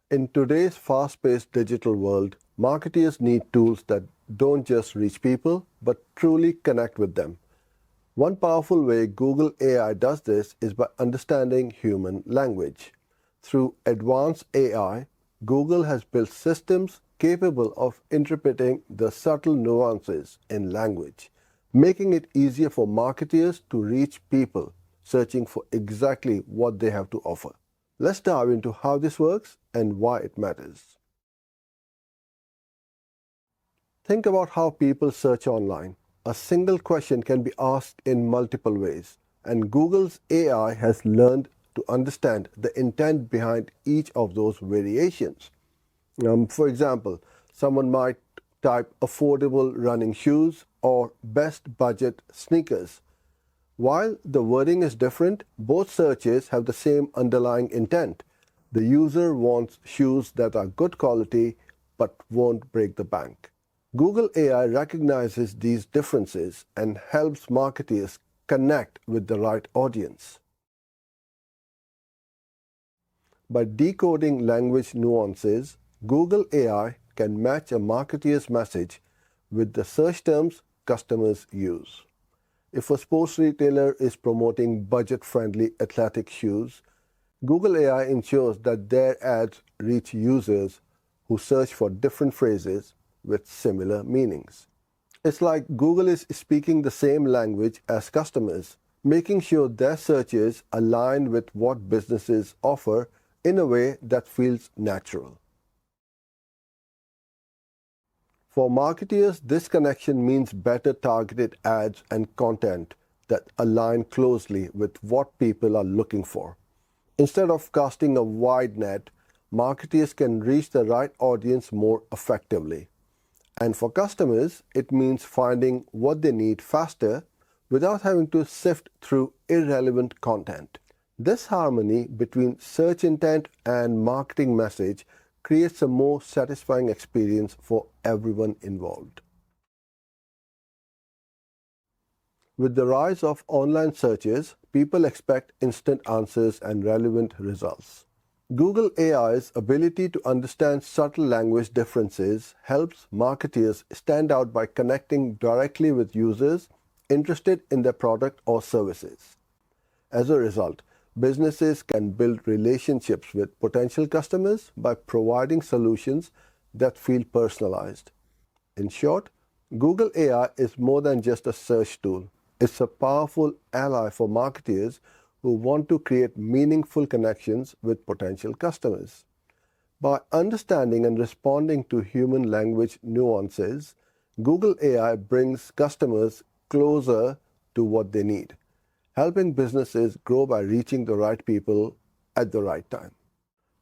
In today's fast-paced digital world, marketers need tools that don't just reach people, but truly connect with them. One powerful way Google AI does this is by understanding human language. Through advanced AI, Google has built systems capable of interpreting the subtle nuances in language, making it easier for marketers to reach people searching for exactly what they have to offer. Let's dive into how this works and why it matters. Think about how people search online. A single question can be asked in multiple ways, and Google's AI has learned to understand the intent behind each of those variations. For example, someone might type affordable running shoes or best budget sneakers. While the wording is different, both searches have the same underlying intent. The user wants shoes that are good quality but won't break the bank. Google AI recognizes these differences and helps marketers connect with the right audience. By decoding language nuances, Google AI can match a marketer's message with the search terms customers use. If a sports retailer is promoting budget-friendly athletic shoes, Google AI ensures that their ads reach users who search for different phrases with similar meanings. It's like Google is speaking the same language as customers, making sure their searches align with what businesses offer in a way that feels natural. For marketers, this connection means better targeted ads and content that align closely with what people are looking for. Instead of casting a wide net, marketers can reach the right audience more effectively. And for customers, it means finding what they need faster without having to sift through irrelevant content. This harmony between search intent and marketing message creates a more satisfying experience for everyone involved. With the rise of online searches, people expect instant answers and relevant results. Google AI's ability to understand subtle language differences helps marketers stand out by connecting directly with users interested in their product or services. As a result, businesses can build relationships with potential customers by providing solutions that feel personalized. In short, Google AI is more than just a search tool. It's a powerful ally for marketers who want to create meaningful connections with potential customers. By understanding and responding to human language nuances, Google AI brings customers closer to what they need, helping businesses grow by reaching the right people at the right time.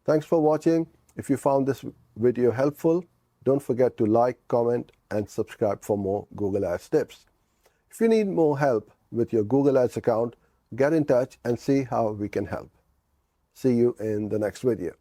Thanks for watching. If you found this video helpful, don't forget to like, comment, and subscribe for more Google Ads tips. If you need more help with your Google Ads account, get in touch and see how we can help. See you in the next video.